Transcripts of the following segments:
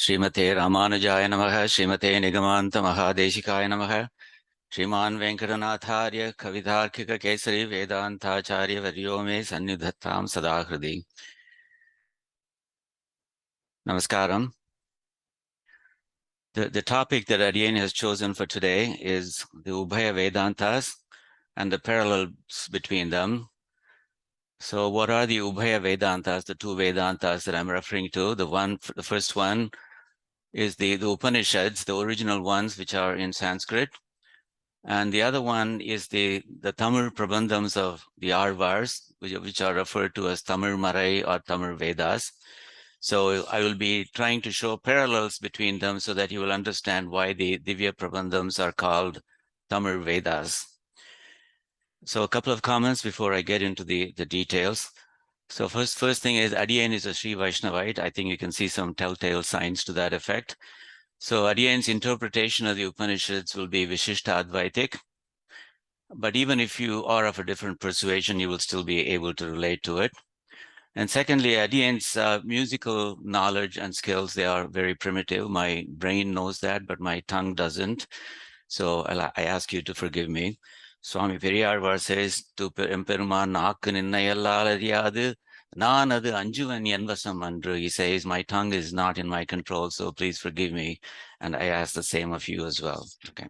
Srimate Ramanujaya Namaha, Srimate Nigamanta Mahadeshikaya Namaha, Shriman Venkatanatharya Kavidharkika Kesari Vedanta Acharya Varyome Sannidhattam Sadahridi. Namaskaram. The topic that Adiyan has chosen for today is the Ubhaya Vedantas and the parallels between them. So what are the Ubhaya Vedantas, the two Vedantas that I'm referring to? The first one is the Upanishads, the original ones, which are in Sanskrit. And the other one is the Tamil Prabandhams of the Azhvars, which are referred to as Tamil Marai or Tamil Vedas. So I will be trying to show parallels between them so that you will understand why the Divya Prabandhams are called Tamil Vedas. So a couple of comments before I get into the details. So first thing is Adiyan is a Sri Vaishnavite. I think you can see some telltale signs to that effect. So Adiyan's interpretation of the Upanishads will be Vishishtadvaitic. But even if you are of a different persuasion, you will still be able to relate to it. And secondly, Adiyan's musical knowledge and skills, they are very primitive. My brain knows that, but my tongue doesn't. So I ask you to forgive me. Swami Periyarvar says, to Emperuman naakku ninnayallal ariyadu, naan adu anjuvan envasam andru. He says, my tongue is not in my control, so please forgive me. And I ask the same of you as well. Okay.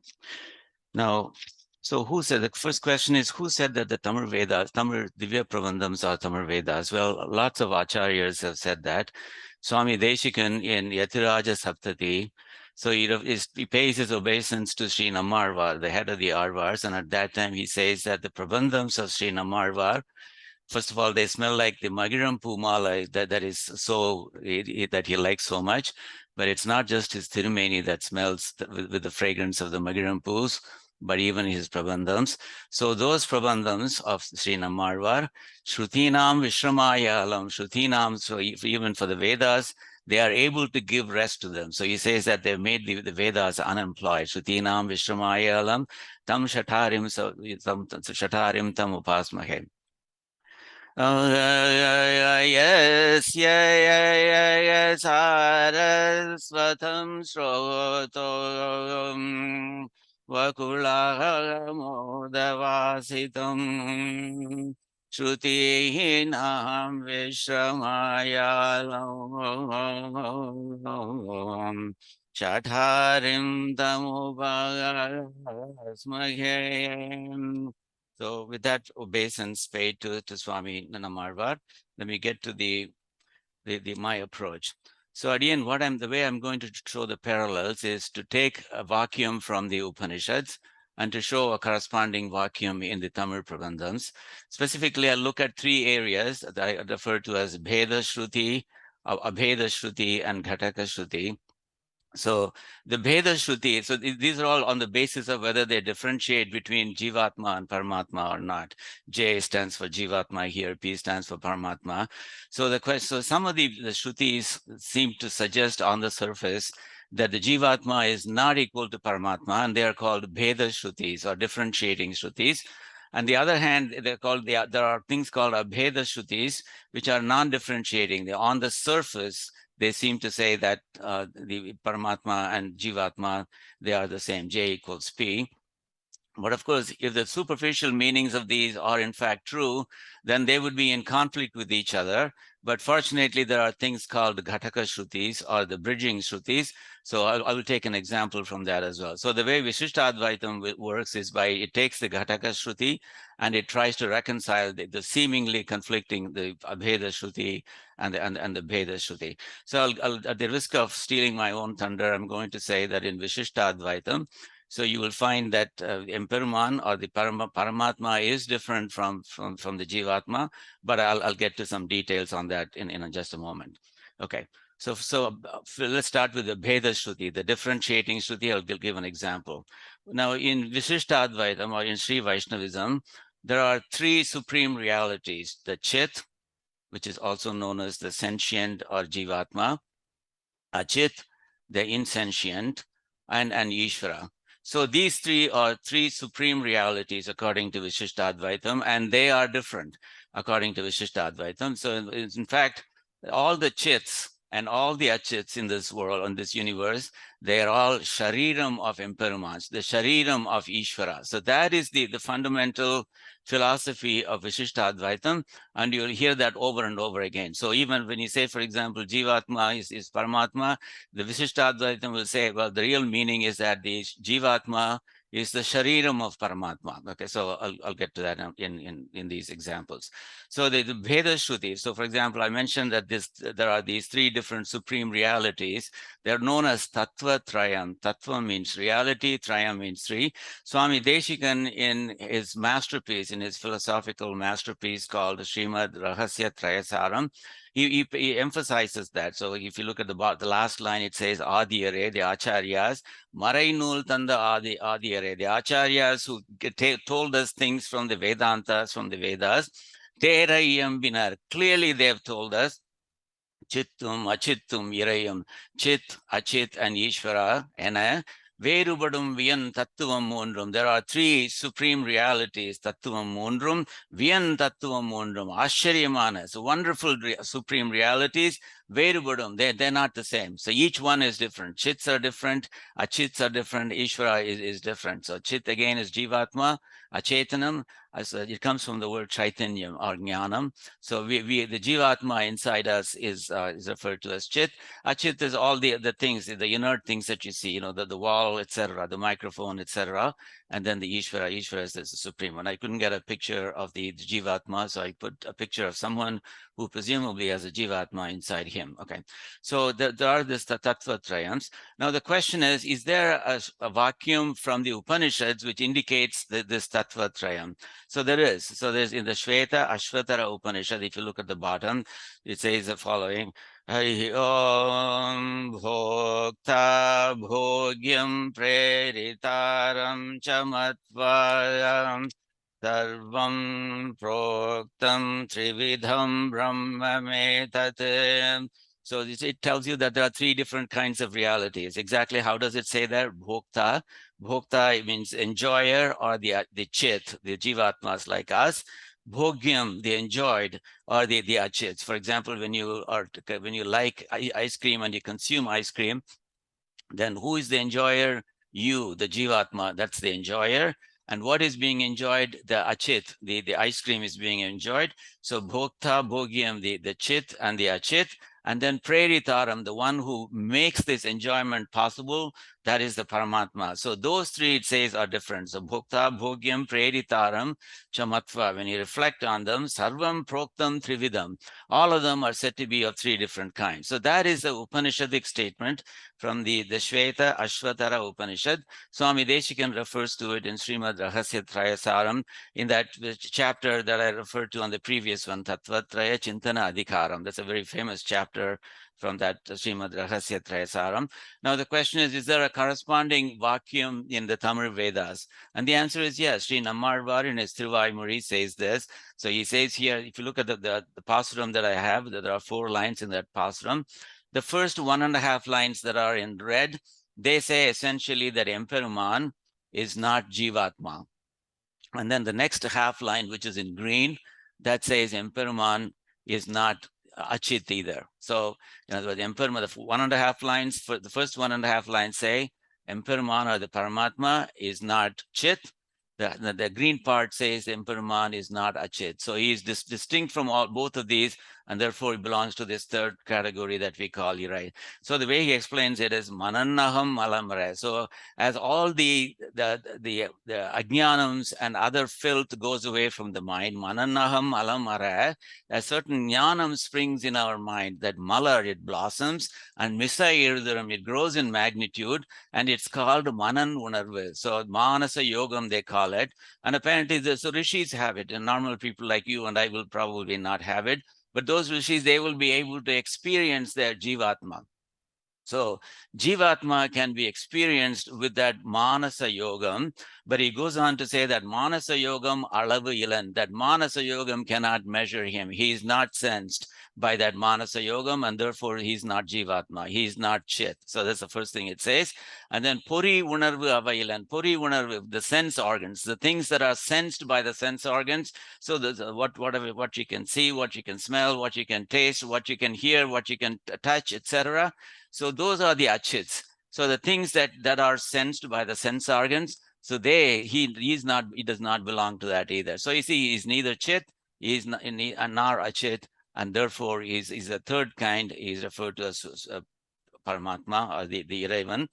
Now, so who said, the first question is, who said that the Tamil Vedas, Tamil Divya Prabandhams are Tamil Vedas? Well, lots of acharyas have said that. Swami Deshikan in Yatiraja Saptati, so he pays his obeisance to Sri Nammarvar, the head of the Arvars, and at that time he says that the Prabandhams of Sri Nammarvar, first of all, they smell like the Magiram Pumala that is so, that he likes so much, but it's not just his Tirumeni that smells with the fragrance of the Magiram Pus, but even his Prabandhams. So those Prabandhams of Sri Nammarvar, Shrutinam Vishramaya Alam, Shrutinam, so even for the Vedas, they are able to give rest to them. So he says that they've made the Vedas unemployed. Shrutinam Vishramaya Alam, Tam Shatarim Tam Upasmahe. Yes, Sarasvatam Shrotom Vakulamodavasitam Shrutinam Vishramayam Chatarim Tamupasmahem. So with that obeisance paid to Swami Nammarvar, let me get to my approach. So again, the way I'm going to show the parallels is to take a vacuum from the Upanishads and to show a corresponding vacuum in the Tamil Prabandhams. Specifically, I look at three areas that I refer to as Bheda Shruti, Abheda Shruti, and Ghataka Shruti. So the Bheda Shruti, so these are all on the basis of whether they differentiate between Jivatma and Paramatma or not. J stands for Jivatma here, P stands for Paramatma. So some of the Shrutis seem to suggest on the surface that the Jivatma is not equal to Paramatma, and they are called Bheda Shrutis or differentiating Shrutis. On the other hand, there are things called Abheda Shrutis, which are non-differentiating. They're on the surface. They seem to say that the Paramatma and Jivatma, they are the same, J equals P. But of course, if the superficial meanings of these are in fact true, then they would be in conflict with each other. But fortunately, there are things called Ghataka Shrutis or the bridging Shrutis. So I will take an example from that as well. So the way Vishishtadvaitam works is it takes the Ghataka Shruti and it tries to reconcile the seemingly conflicting, the Abheda Shruti and the Bheda Shruti. So at the risk of stealing my own thunder, I'm going to say that in Vishishtadvaitam, so you will find that Emperuman or the Paramatma is different from the Jivatma, but I'll get to some details on that in just a moment. Okay, so let's start with the Bheda Shruti, the differentiating Shruti. I'll give an example. Now in Vishishtadvaitam or in Sri Vaishnavism, there are three supreme realities: the Chit, which is also known as the sentient or Jivatma, Achit, the insentient, and Ishvara. So these three are three supreme realities according to Vishishtadvaitam, and they are different according to Vishishtadvaitam. So in fact, all the chits and all the achits in this world, in this universe, they are all shariram of imperimans, the shariram of Ishvara. So that is the fundamental philosophy of Vishishtadvaitam, and you'll hear that over and over again. So even when you say, for example, Jivatma is Paramatma, the Vishishtadvaitam will say, well, the real meaning is that the Jivatma is the shariram of Paramatma. Okay, so I'll get to that in these examples. So the Veda Shruti. So for example, I mentioned that there are these three different supreme realities. They're known as Tattva Trayam. Tattva means reality, Trayam means three. Swami Deshikan, in his masterpiece, in his philosophical masterpiece called Srimad Rahasya Trayasaram, he emphasizes that. So if you look at the last line, it says Adiyare, the Acharyas, Marainul Tanda Adiyare, the Acharyas who told us things from the Vedantas, from the Vedas, Terayam Binar. Clearly they have told us Chittum, Achittum, Irayam, Chit, Achit, and Ishvara, and Verubadum Viyan Tattvam Mundrum. There are three supreme realities, Tattvam Mundrum, Viyan Tattvam Mundrum, Asharyamana. So wonderful supreme realities. Verubadum, they're not the same. So each one is different. Chits are different, Achits are different, Ishvara is different. So Chit again is Jivatma, Achetanam. It comes from the word Chaitanyam or Jnanam. So the Jivatma inside us is referred to as Chit. Achit is all the things, the inert things that you see, the wall, etc., the microphone, etc. And then the Ishvara is the supreme one. I couldn't get a picture of the Jivatma, so I put a picture of someone who presumably has a Jivatma inside him. Okay, so there are this Tattva Trayams. Now the question is there a vacuum from the Upanishads which indicates this Tattva Trayam? So there is. So there's in the Shveta Ashvatara Upanishad, if you look at the bottom, it says the following. Hari Om Bhokta Bhogyam Preritaram Chamatvayam Sarvam Proktam Trividham Brahma Metate. So it tells you that there are three different kinds of realities. Exactly how does it say there? Bhokta. Bhokta means enjoyer, or the chit, the jivatmas like us. Bhogyam, the enjoyed, or the achits. For example, when you like ice cream and you consume ice cream, then who is the enjoyer? You, the jivatma, that's the enjoyer. And what is being enjoyed? The achit, the ice cream is being enjoyed. So bhokta, bhogyam, the chit and the achit. And then preritaram, the one who makes this enjoyment possible, that is the Paramatma. So those three, it says, are different. So bhokta, bhogyam, preritaram, chamatva. When you reflect on them, sarvam, proktam, trividam. All of them are said to be of three different kinds. So that is the Upanishadic statement from the Shveta Ashvatara Upanishad. Swami Deshikan refers to it in Srimad Rahasya Trayasaram, in that chapter that I referred to on the previous one, Tattvatraya Chintana Adhikaram. That's a very famous chapter from that Srimad Rahasya Trayasaram. Now the question is there a corresponding vacuum in the Tamil Vedas? And the answer is yes. Sri Nammarvar in his Thiruvaimuri says this. So he says here, if you look at the pasuram that I have, there are 4 lines in that pasuram. The first 1.5 lines that are in red, they say essentially that Emperuman is not Jivatma. And then the next half line, which is in green, that says Emperuman is not Achit either. So, in other words, Emperuman, the 1.5 lines, for the first 1.5 lines say Emperuman or the Paramatma is not Chit. The green part says Emperuman is not Achit. So he is distinct from both of these, and therefore he belongs to this third category that we call Irai. So the way he explains it is Manannaham Malamare. So as all the ajnanams and other filth goes away from the mind, Manannaham Malamare, a certain jnanam springs in our mind, that malar, it blossoms, and Misa Irduram, it grows in magnitude, and it's called Manan Unarvu. So Manasa Yogam, they call it. And apparently the rishis have it, and normal people like you and I will probably not have it. But those rishis, they will be able to experience their jivatma. So Jivatma can be experienced with that Manasa Yogam, but he goes on to say that Manasa Yogam alavu ilan, that Manasa Yogam cannot measure him. He is not sensed by that Manasa Yogam, and therefore he's not Jivatma, he's not Chit. So that's the first thing it says. And then Puri Unarvu Availan, Puri Unarvu, the sense organs, the things that are sensed by the sense organs. So what you can see, what you can smell, what you can taste, what you can hear, what you can touch, etc. So those are the achits. So the things that are sensed by the sense organs, so he does not belong to that either. So you see, he's neither chit, he's not, nor achit, and therefore he's a third kind. He's referred to as Paramatma, or the Irevan.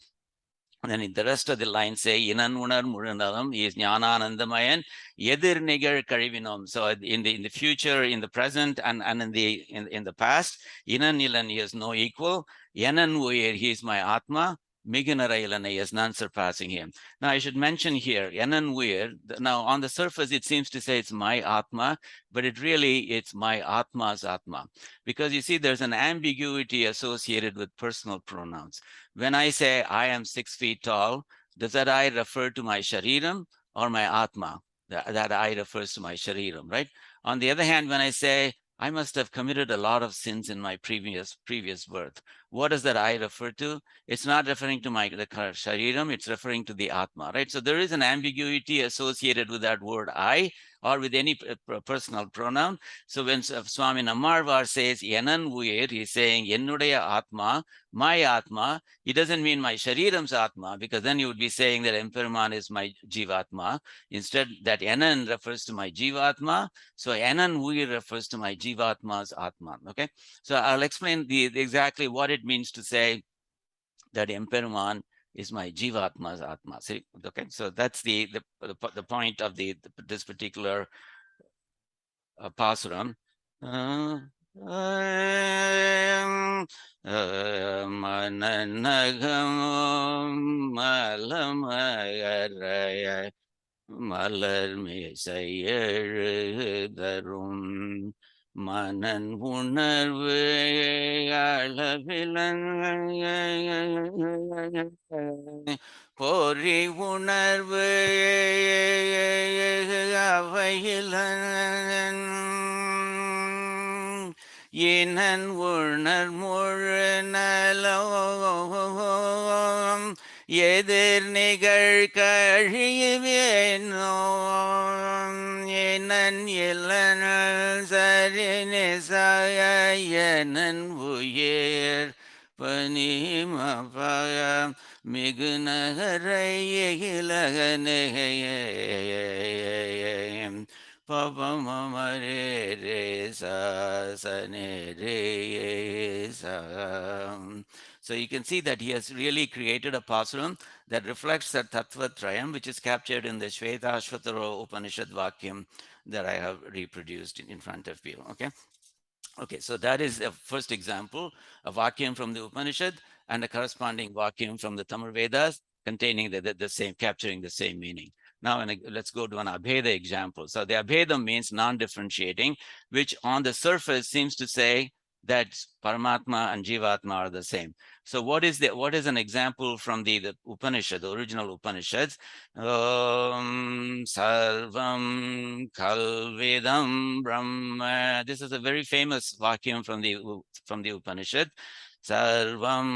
And then in the rest of the line say, Inan Unar Murundalam, he is Jnananandamayan, Yedir Nigar Karivinom. So in the future, in the present, and in the past, Inan Ilan, he has no equal. Yanan Uyer, he is my Atma. Migunarailan, he is none surpassing him. Now I should mention here, Yanan Uyer, now on the surface it seems to say it's my Atma, but it's my Atma's Atma. Because you see, there's an ambiguity associated with personal pronouns. When I say I am 6 feet tall, does that I refer to my shariram or my atma? That I refers to my shariram, right? On the other hand, when I say I must have committed a lot of sins in my previous birth, what does that I refer to? It's not referring to the shariram, it's referring to the atma, right? So there is an ambiguity associated with that word I, or with any personal pronoun. So when Swami Namarvar says Yanan Vuyer, he's saying Yennudaya Atma, my Atma. He doesn't mean my Shariram's Atma, because then you would be saying that Emperuman is my Jivatma. Instead, that Yanan refers to my Jivatma. So Yanan Vuyer refers to my Jivatma's Atma. Okay. So I'll explain exactly what it means to say that Emperuman is my Jivatma's Atma. See, okay, so that's the point of this particular pasuram. Malar மீசை எழுதரும் மனன் உணர்வு அளவிலன் பொறி உணர்வு அவையிலன் இனன் உணர் முழு நலம் எதிர் நிகழ் கழிவேனோ எனன் இளனல் சரிநிசயனன் உயிர் பனிமபய மிகுநகரை இலகனேயம் பவமரே ரே சனே ரே சம். So you can see that he has really created a pasuram that reflects that Tattva-trayam, which is captured in the Shvetashvatara Upanishad Vakyam that I have reproduced in front of you. Okay, so that is the first example, a Vakyam from the Upanishad and a corresponding Vakyam from the Tamil Vedas containing the same, capturing the same meaning. Now, let's go to an Abheda example. So the Abheda means non-differentiating, which on the surface seems to say that Paramatma and Jivatma are the same. So what is an example from the Upanishad, the original Upanishads? Sarvam Kalvedam Brahma. This is a very famous vacuum from the Upanishad. Sarvam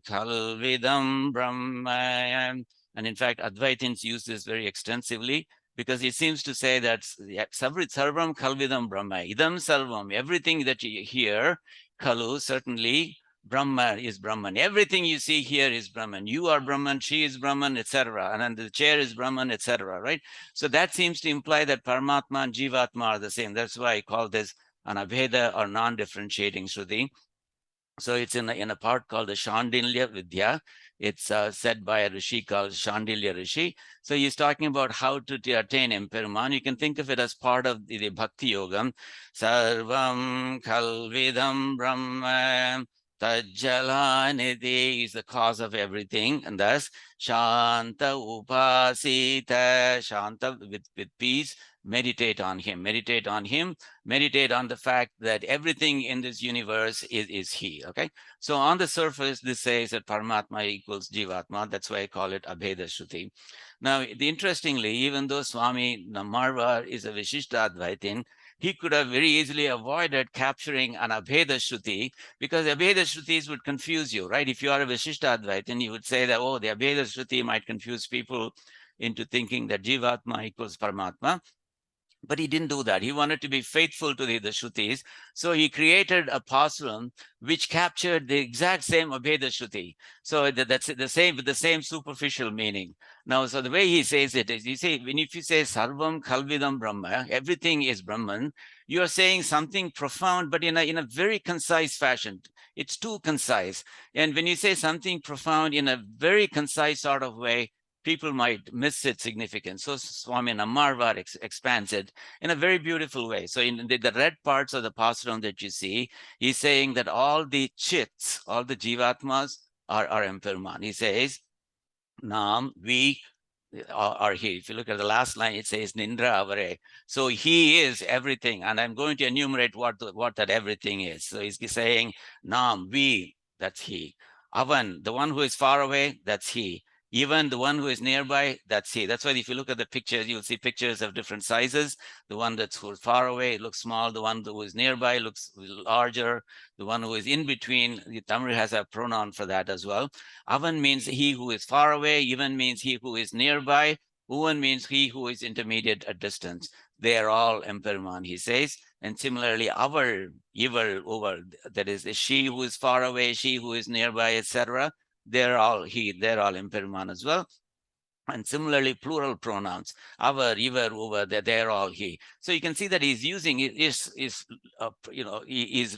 Kalvedam Brahma. And in fact, Advaitins use this very extensively, because it seems to say that Sarvam Kalvidam Brahma, Idam Sarvam, everything that you hear, Kalu, certainly Brahma is Brahman. Everything you see here is Brahman. You are Brahman, she is Brahman, etc. And then the chair is Brahman, etc. Right? So that seems to imply that Paramatma and Jivatma are the same. That's why I call this an Abheda or non-differentiating Shruti. So it's in a part called the Shandilya Vidya. It's said by a Rishi called Shandilya Rishi. So he's talking about how to attain Emperuman. You can think of it as part of the Bhakti Yogam. Sarvam Kalvidam Brahma Tajjalanidhi is the cause of everything, and thus Shanta Upasita, Shanta with peace, meditate on him, meditate on him, meditate on the fact that everything in this universe is he. Okay. So on the surface, this says that Paramatma equals Jivatma. That's why I call it Abheda Shruti. Now, interestingly, even though Swami Namarvar is a Vishishtadvaitin, he could have very easily avoided capturing an Abheda Shruti, because the Abheda Shrutis would confuse you, right? If you are a Vishishtadvaitin, you would say that, oh, the Abheda Shruti might confuse people into thinking that Jivatma equals Paramatma. But he didn't do that. He wanted to be faithful to the Shrutis. So he created a pasuram which captured the exact same Abheda Shruti. So that's the same, with the same superficial meaning. Now, so the way he says it is, if you say Sarvam Kalvidam Brahma, everything is Brahman, you are saying something profound, but in a very concise fashion. It's too concise. And when you say something profound in a very concise sort of way, people might miss its significance. So Swami Namarvar expands it in a very beautiful way. So in the red parts of the pasuram that you see, he's saying that all the chits, all the jivatmas are impermanent. He says, Nam, we are he. If you look at the last line, it says Nindra Avare. So he is everything. And I'm going to enumerate what that everything is. So he's saying, Nam, we, that's he. Avan, the one who is far away, that's he. Even the one who is nearby, that's he. That's why if you look at the pictures, you'll see pictures of different sizes. The one that's far away, it looks small. The one who is nearby looks larger. The one who is in between, the Tamil has a pronoun for that as well. Avan means he who is far away. Even means he who is nearby. Uvan means he who is intermediate at distance. They are all Emperman, he says. And similarly, our, ivar, over, that is she who is far away, she who is nearby, etc. They're all Emperman as well. And similarly, plural pronouns, our, ivar, over, they're all he. So you can see that he's using he's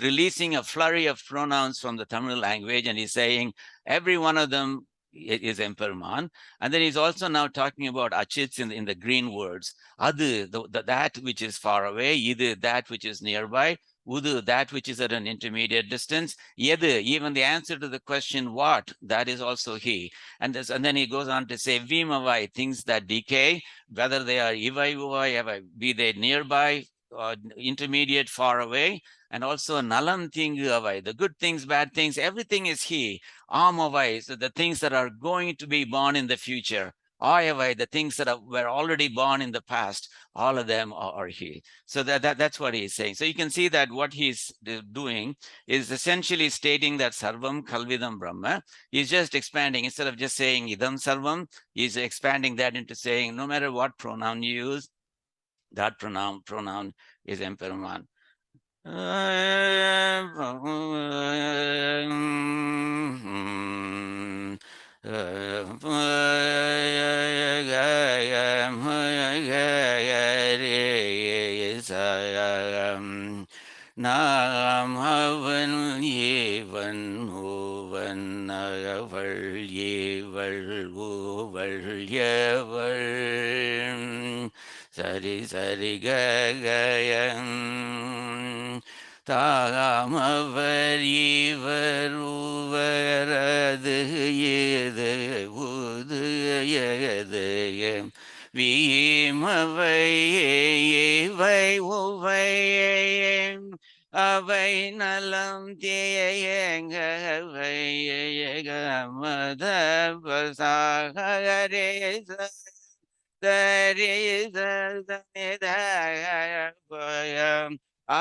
releasing a flurry of pronouns from the Tamil language, and he's saying every one of them is Emperman. And then he's also now talking about achits in the green words. Adu, that which is far away, idu, that which is nearby, Udu, that which is at an intermediate distance. Yedu, even the answer to the question what, that is also he. And then he goes on to say Vimavai, things that decay, whether they are Ivai Uvai, be they nearby, intermediate, far away, and also Nalam Tingu Avai, the good things, bad things, everything is he. Amavai, so the things that are going to be born in the future. Ayavai, the things that were already born in the past, all of them are he. So that's what he's saying. So you can see that what he's doing is essentially stating that Sarvam Kalvidam Brahma. He's just expanding. Instead of just saying Idam Sarvam, he's expanding that into saying no matter what pronoun you use, that pronoun is Emperman. Nam havan yevan hovan aval yeval hoval yeval sari sari gayam Tamavar ivar uvarad yed ud yed Vimavai vai uvai avai nalam tiyeng avai gamada vasahare dari danidaya payam So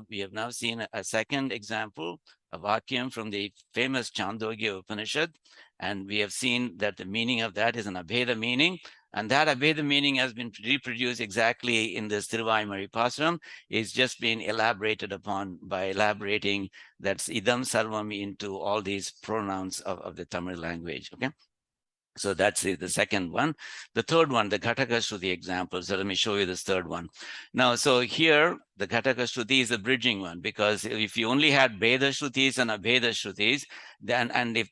we have now seen a second example, a vakyam from the famous Chandogya Upanishad, and we have seen that the meaning of that is an Abheda meaning, and that Abheda meaning has been reproduced exactly in this Tiruvaimari Pasuram. It's just been elaborated upon by elaborating that's Idam Sarvam into all these pronouns of the Tamil language, okay? So that's the second one. The third one, the Ghataka Shruti example. So let me show you this third one. Now, so here, the Ghataka Shruti is a bridging one, because if you only had Veda Shrutis and Abheda Shrutis, then, and if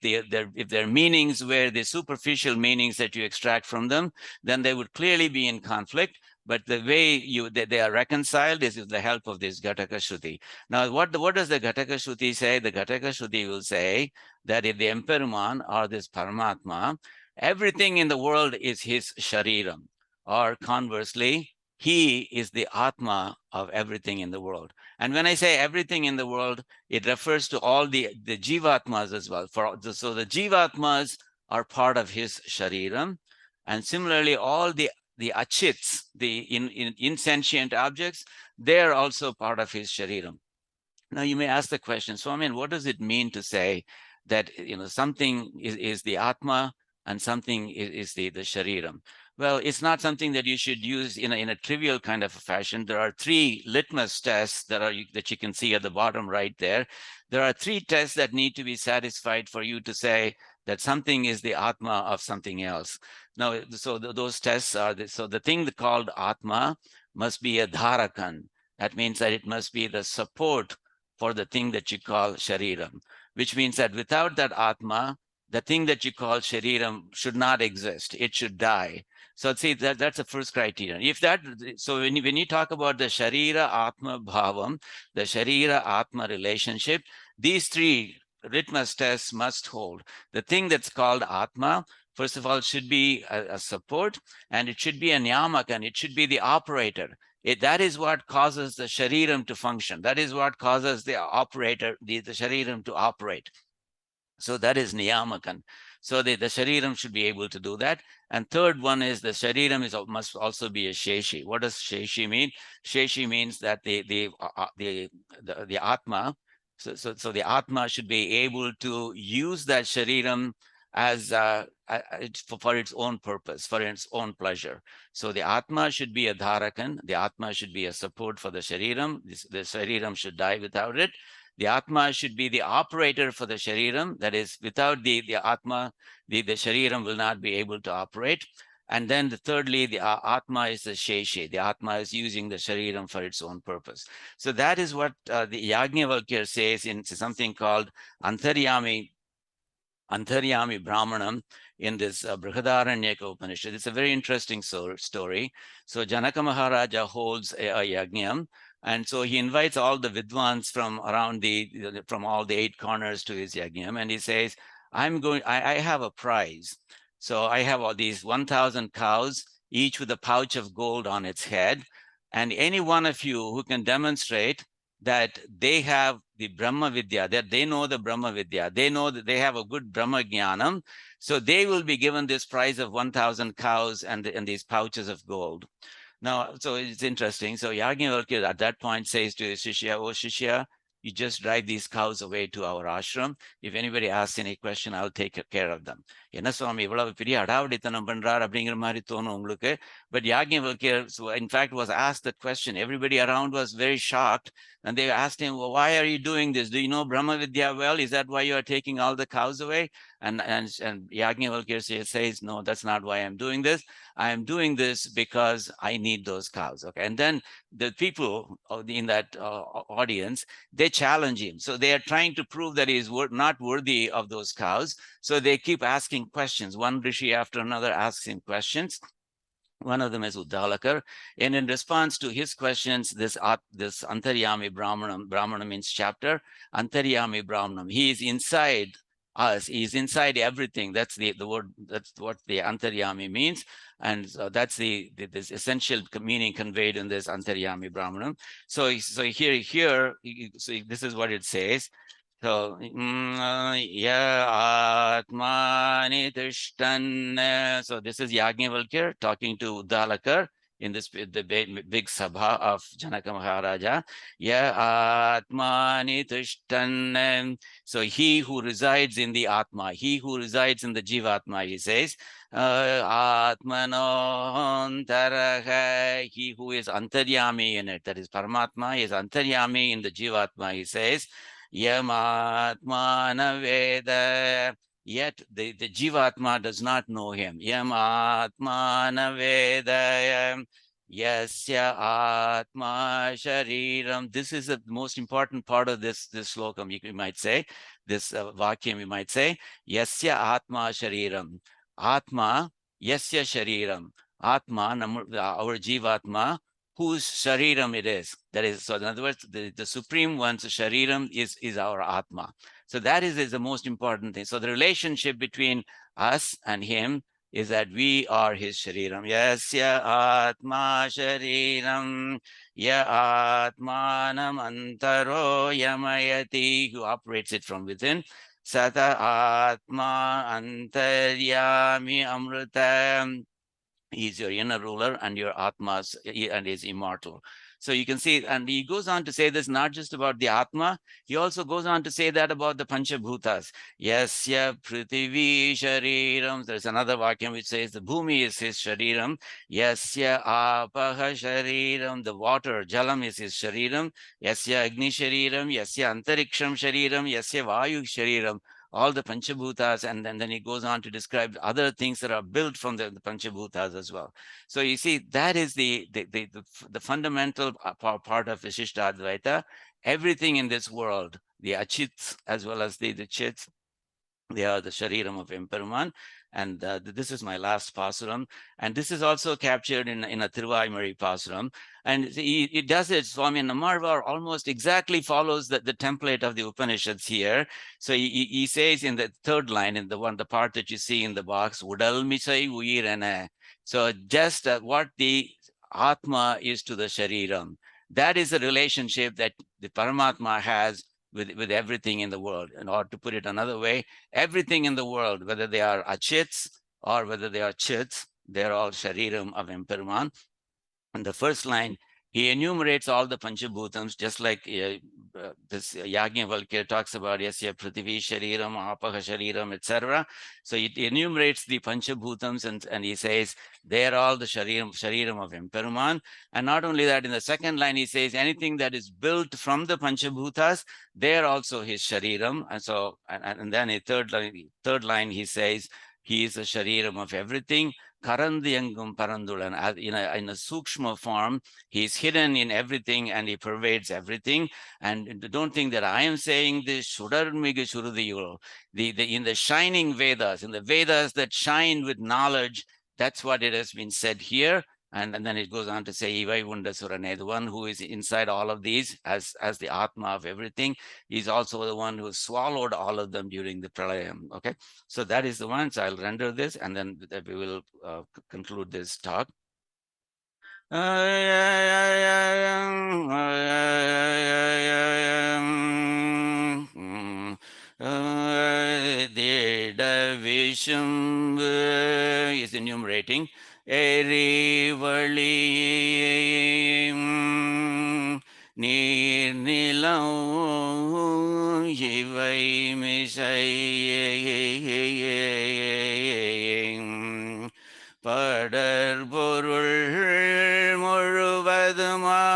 their meanings were the superficial meanings that you extract from them, then they would clearly be in conflict. But the way they are reconciled is with the help of this Ghataka Shruti. Now, what does the Ghataka Shruti say? The Ghataka Shruti will say that if the Emperuman or this Paramatma, everything in the world is his shariram, or conversely, he is the Atma of everything in the world. And when I say everything in the world, it refers to all the Jivatmas as well. So the Jivatmas are part of his shariram. And similarly, all the achits, the insentient objects, they are also part of his shariram. Now you may ask the question, so I mean, what does it mean to say that something is the Atma and something is the shariram? Well, it's not something that you should use in a trivial kind of a fashion. There are three litmus tests that you can see at the bottom right there. There are three tests that need to be satisfied for you to say that something is the Atma of something else. Now, so those tests are, so the thing called Atma must be a dharakan. That means that it must be the support for the thing that you call shariram, which means that without that Atma, the thing that you call shariram should not exist. It should die. So see, that's the first criterion. If that, so when you talk about the Sharira Atma Bhavam, the Sharira Atma relationship, these three litmus tests must hold. The thing that's called Atma, first of all, should be a support, and it should be a niyamak, and it should be the operator. That is what causes the shariram to function. That is what causes the operator, the shariram to operate. So that is niyamakan. So the shariram should be able to do that. And third one is the shariram must also be a sheshi. What does sheshi mean? Sheshi means that the atma, so the atma should be able to use that shariram as for its own purpose, for its own pleasure. So the atma should be a dharakan. The atma should be a support for the shariram. The shariram should die without it. The Atma should be the operator for the Shariram. That is, without the Atma, the Shariram will not be able to operate. And then thirdly, the Atma is the Sheshi. The Atma is using the Shariram for its own purpose. So that is what the Yajnavalkya says in something called Antaryami Brahmanam in this Brihadaranyaka Upanishad. It's a very interesting story. So Janaka Maharaja holds a yajnam, and so he invites all the Vidwans from around from all the 8 corners to his yajnam, and he says, I have a prize. So I have all these 1,000 cows, each with a pouch of gold on its head, and any one of you who can demonstrate that they have the Brahma Vidya, that they know the Brahma Vidya, they know that they have a good Brahma Jnanam, so they will be given this prize of 1,000 cows and these pouches of gold. Now, so it's interesting. So Yajnavalkya at that point says to his Shishya, oh Shishya, you just drive these cows away to our ashram. If anybody asks any question, I'll take care of them. என்ன சுவாமி இவ்வளவு பெரிய அடாவடித்தனம் பண்றார் அப்படிங்கிற மாதிரி தோணும் உங்களுக்கு. But Yajnavalkya, so in fact, was asked that question. Everybody around was very shocked, and they asked him, well, why are you doing this? Do you know Brahma Vidya well? Is that why you are taking all the cows away? And Yajnavalkya says, no, that's not why I'm doing this. I am doing this because I need those cows. Okay, and then the people in that audience, they challenge him. So they are trying to prove that he is not worthy of those cows. So they keep asking questions. One rishi after another asks him questions. One of them is Uddalakar. And in response to his questions, this Antaryami Brahmanam means chapter, Antaryami Brahmanam, he is inside us, he is inside everything. That's the word, that's what the Antaryami means. And so that's this essential meaning conveyed in this Antaryami Brahmanam. So here, so this is what it says. So, ya atmani tishtan. So this is Yajnavalkya talking to Uddalakar in the big sabha of Janaka Maharaja. Ya atmani tishtan. So he who resides in the Atma, he who resides in the Jivatma, he says, Atmanantaraha, he who is Antaryami in it, that is Paramatma, is Antaryami in the Jivatma, he says, Yamatmana Veda. yet the Jivatma does not know him. Yam Atmana Vedayam Yasya Atma Shariram. This is the most important part of this slokam, you might say, this vakyam, you might say. Yasya Atma Shariram. Atma, Yasya Shariram. Atma, our Jivatma, whose shariram it is. That is, so in other words, the Supreme One's shariram is our Atma. So that is the most important thing. So the relationship between us and him is that we are his shariram. Yasya Atma Shariram, Ya Atmanam Antaro Yamayati, who operates it from within. Sata Atma Antaryami Amrutam. He's your inner ruler, and your Atmas, and is immortal. So you can see, and he goes on to say this not just about the Atma, he also goes on to say that about the Panchabhutas. Yasya Prithvi Shariram. There's another vakyam which says the Bhumi is his Shariram. Yasya Apaha Shariram. The water, Jalam, is his Shariram. Yasya Agni Shariram. Yasya Antariksham Shariram. Yasya Vayu Shariram. All the Panchabhutas, and then he goes on to describe other things that are built from the Panchabhutas as well. So you see, that is the fundamental part of Vishishta Advaita. Everything in this world, the Achits as well as the Chits, they are the Shariram of Emperuman. And this is my last pasuram. And this is also captured in a Thiruvaimari pasuram. And he does it, Swami Namarvar almost exactly follows the template of the Upanishads here. So he says in the third line, in the part that you see in the box, Udal Misai Uirene. So just what the Atma is to the Shariram. That is the relationship that the Paramatma has with everything in the world. And or to put it another way, everything in the world, whether they are achits or whether they are chits, they're all shariram of Emperuman. In the first line, he enumerates all the Panchabhutams, just like this Yajnavalkya talks about Yasya Prithivi Shariram, Apaha Shariram, etc. So it enumerates the Panchabhutams, and he says they're all the Shariram of Emperuman. And not only that, in the second line, he says anything that is built from the Panchabhutas, they're also his Shariram. And so, and then in third line, he says he is the Shariram of everything. Karandiyangum Parandulan, in a sukshma form, he's hidden in everything and he pervades everything. And don't think that I am saying this, Shudarmiga Shurudiyul, in the shining Vedas, in the Vedas that shine with knowledge, that's what it has been said here. And then it goes on to say, Ivai Vundasurane, the one who is inside all of these as the Atma of everything. He's also the one who swallowed all of them during the Pralayam. Okay. So that is the one. So I'll render this and then we will conclude this talk. Visham is enumerating. Erivali நீர் நிலம் இவை மிசை படர்பொருள் முழுவதுமாய்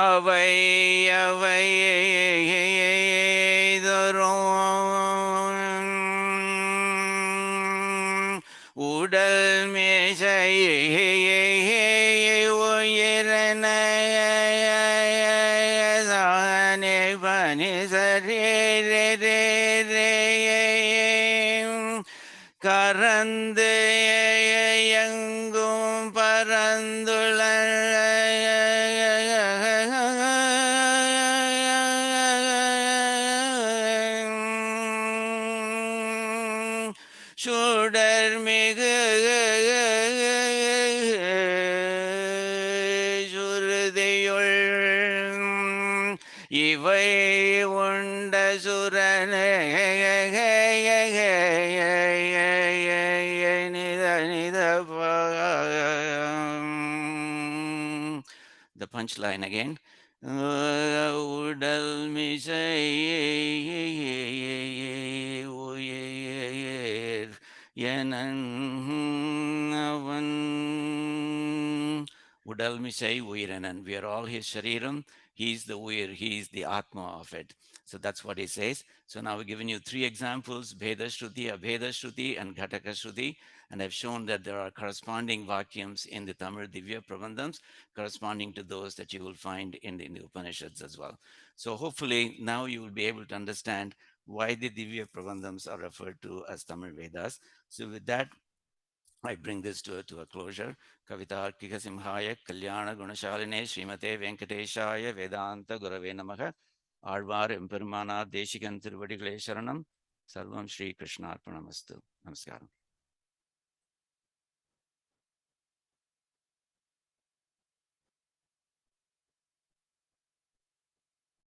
அவை அவை உடல் மிசை கரந்து எங்கும் பரந்துள்ள சுடர் மிகு சுருதியுள் இவை உண்ட சுரனே the punchline again. Udal misai yenan avan Udal misai uiranan. We are all his shariram. He's the uir. He's the atma of it. So that's what he says. So now we've given you three examples: Bheda Shruti, Abheda Shruti, and Ghataka Shruti. And I've shown that there are corresponding vakyams in the Tamil Divya Prabandhams corresponding to those that you will find in the Upanishads as well. So hopefully now you will be able to understand why the Divya Prabandhams are referred to as Tamil Vedas. So with that, I bring this to a closure. Kavita Kika Simhaya Kalyana Gunashaline Srimate Venkateshaya Vedanta Gurave Namaha Arvar Impermana Deshikan Tiruvadigle Sharanam Sarvam Shri Krishna Arpanamastu. Namaskaram.